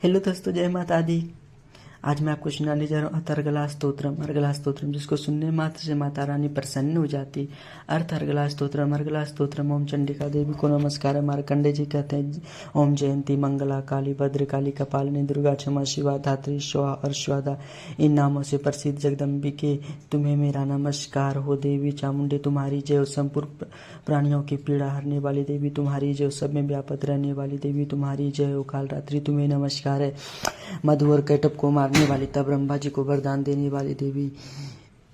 Hello दोस्तों, जय माता दी। आज मैं आपको सुनाने जा रहा हूँ अर्गला स्तोत्रम, जिसको सुनने मात्र से माता रानी प्रसन्न हो जाती। अर्गला स्तोत्रम। ओम चंडिका देवी को नमस्कार। मार्कंडे जी कहते हैं, ओम जयंती मंगला काली भद्रकाली कपालिनी दुर्गा क्षमा शिवा धात्री स्वाहा और स्वादा, इन नामों से प्रसिद्ध जगदम्बिके तुम्हें मेरा नमस्कार हो। देवी चामुंडे तुम्हारी जय हो। संपूर्ण प्राणियों की पीड़ा हरने वाली देवी तुम्हारी जय हो। सब में व्यापक रहने वाली देवी तुम्हारी जय हो। काल रात्रि तुम्हें नमस्कार है। मधु और कैटअप को मारने वाली, तब ब्रह्मा जी को वरदान देने वाली देवी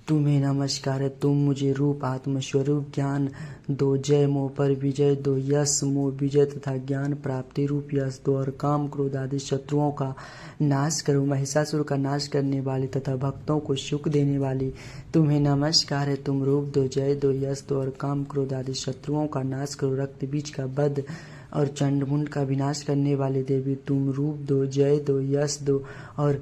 तुम्हें नमस्कार है। तुम मुझे रूप आत्म स्वरूप ज्ञान दो, जय मोह पर विजय दो, यश मोह विजय तथा ज्ञान प्राप्ति रूप यश दो, और काम क्रोध आदि शत्रुओं का नाश करो। महिषासुर का नाश करने वाली तथा भक्तों को सुख देने वाली तुम्हें नमस्कार है। तुम रूप दो, जय दो, यश दो, और काम क्रोध आदि शत्रुओं का नाश करो। रक्त बीज का वध और चंडमुंड का विनाश करने वाली देवी तुम रूप दो, जय दो, यश दो, और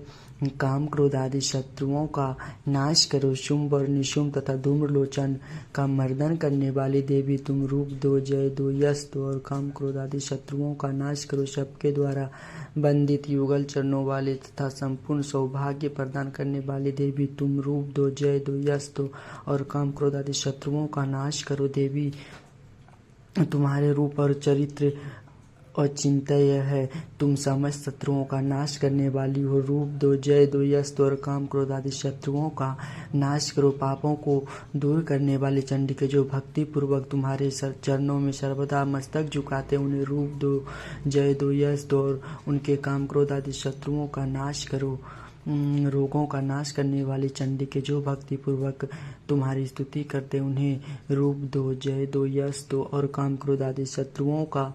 काम क्रोध आदि शत्रुओं का नाश करो। शुंभ और निशुंभ तथा धूम्रलोचन का मर्दन करने वाली देवी तुम रूप दो, जय दो, यश दो, और काम क्रोध आदि शत्रुओं का नाश करो। सबके द्वारा बंदित युगल चरणों वाले तथा संपूर्ण सौभाग्य प्रदान करने वाली देवी तुम रूप दो, जय दो, यश दो, और काम क्रोध आदि शत्रुओं का नाश करो। देवी तुम्हारे रूप और चरित्र अचिंत्य है। तुम समस्त शत्रुओं का नाश करने वाली हो। रूप दो, जय दो, यश दो, और काम क्रोध आदि शत्रुओं का नाश करो। पापों को दूर करने वाली चंडिके जो भक्ति पूर्वक तुम्हारे चरणों में सर्वदा मस्तक झुकाते, उन्हें रूप दो, जय दो, यश दो, और उनके काम क्रोध आदि शत्रुओं का नाश करो। रोगों का नाश करने वाली चंडिके जो भक्ति पूर्वक तुम्हारी स्तुति करते, उन्हें रूप दो, जय दो, यश दो, और काम क्रोध आदि शत्रुओं का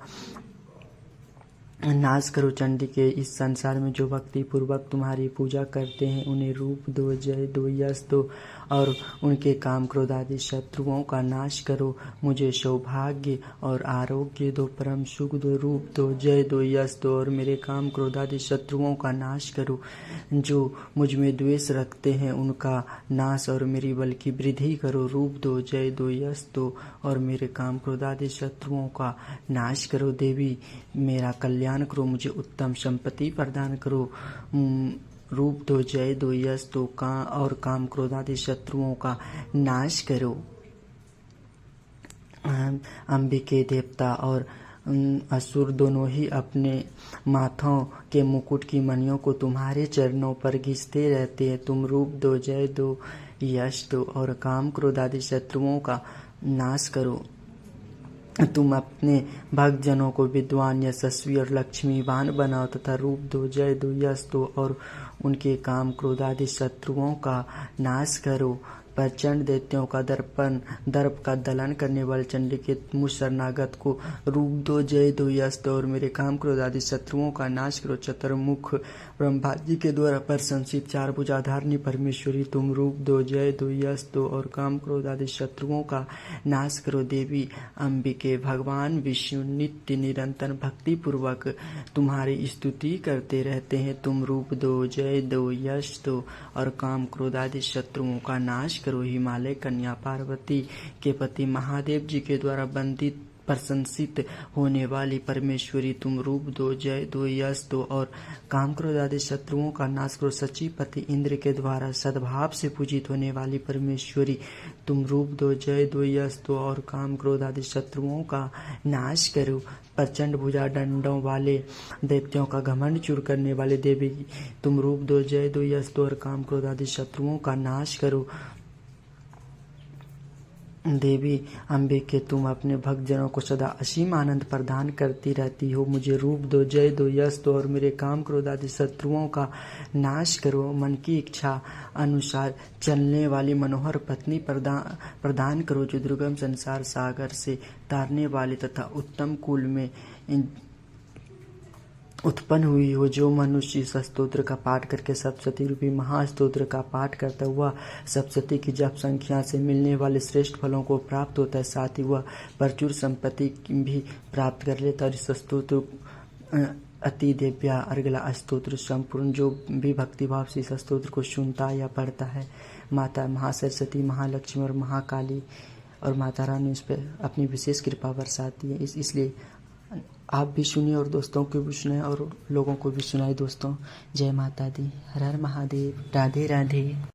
नाश करो। चंडिके इस संसार में जो भक्ति पूर्वक तुम्हारी पूजा करते हैं, उन्हें रूप दो, जय दो, यश दो, और उनके काम क्रोध आदि शत्रुओं का नाश करो। मुझे सौभाग्य और आरोग्य दो, परम सुख दो। रूप दो, जय दो, यश दो, और मेरे काम क्रोध आदि शत्रुओं का नाश करो। जो मुझ में द्वेष रखते हैं, उनका नाश और मेरी बल की वृद्धि करो। रूप दो, जय दो, यश दो, और मेरे काम क्रोध आदि शत्रुओं का नाश करो। देवी मेरा कल्याण करो, मुझे उत्तम संपत्ति प्रदान करो। रूप दो, जय दो, यश दो, और काम क्रोध आदि शत्रुओं का नाश करो। अंबिके देवता और असुर दोनों ही अपने माथों के मुकुट की मणियों को तुम्हारे चरणों पर घिसते रहते हैं। तुम रूप दो, जय दो, यश दो, और काम क्रोध आदि शत्रुओं का नाश करो। तुम अपने भक्तजनों को विद्वान, यशस्वी और लक्ष्मीवान बनाओ तथा रूप दो, जय दो, यश दो, और उनके काम क्रोध आदि शत्रुओं का नाश करो। प्रचंड दैत्यों का दर्प का दलन करने वाले चंडिके मुझ शरणागत को रूप दो, जय दो, यश दो, और मेरे काम क्रोध आदि शत्रुओं का नाश करो। चतुर्मुख ब्रह्मा जी के द्वारा प्रशंसित चार भुजाधारिणी परमेश्वरी तुम रूप दो, जय दो, यश दो, और काम क्रोध आदि शत्रुओं का नाश करो। देवी अंबिके भगवान विष्णु नित्य निरंतर भक्ति पूर्वक तुम्हारी स्तुति करते रहते हैं। तुम रूप दो, जय दो, यश दो, और काम क्रोध आदि शत्रुओं का नाश करो। हिमालय कन्या पार्वती के पति महादेव जी के द्वारा वंदित प्रशंसित होने वाली परमेश्वरी तुम रूप दो, जय दो, यश दो, और काम क्रोध आदि शत्रुओं का नाश करो। सचिपति इंद्र के द्वारा सद्भाव से पूजित होने वाली परमेश्वरी तुम रूप दो, जय दो, यश दो, और काम क्रोध आदि शत्रुओं का नाश करो। प्रचंड भुजा डंडों वाले दैत्यों का घमंड चूर करने वाले देवी तुम रूप दो, जय दो, यश दो, और काम क्रोध आदि शत्रुओं का नाश करो। देवी अंबिके तुम अपने भक्तजनों को सदा असीम आनंद प्रदान करती रहती हो। मुझे रूप दो, जय दो, यश दो, और मेरे काम क्रोध आदि शत्रुओं का नाश करो। मन की इच्छा अनुसार चलने वाली मनोहर पत्नी प्रदान करो, जो दुर्गम संसार सागर से तारने वाली तथा उत्तम कुल में उत्पन्न हुई हो। जो मनुष्य इस स्तोत्र का पाठ करके सप्तशती रूपी महास्तोत्र का पाठ करता है, वह सप्तशती की जप संख्या से मिलने वाले श्रेष्ठ फलों को प्राप्त होता है। साथ ही वह प्रचुर संपत्ति भी प्राप्त कर लेता है। इस स्तोत्र अति दिव्य अर्गला स्तोत्र संपूर्ण जो भी भक्तिभाव से इस स्तोत्र को सुनता या पढ़ता है, माता महासरस्वती, महालक्ष्मी और महाकाली और माता रानी उस पर अपनी विशेष कृपा बरसाती है। इसलिए आप भी सुनिए और दोस्तों को भी सुनाए और लोगों को भी सुनाए दोस्तों। जय माता दी। हर हर महादेव। राधे राधे।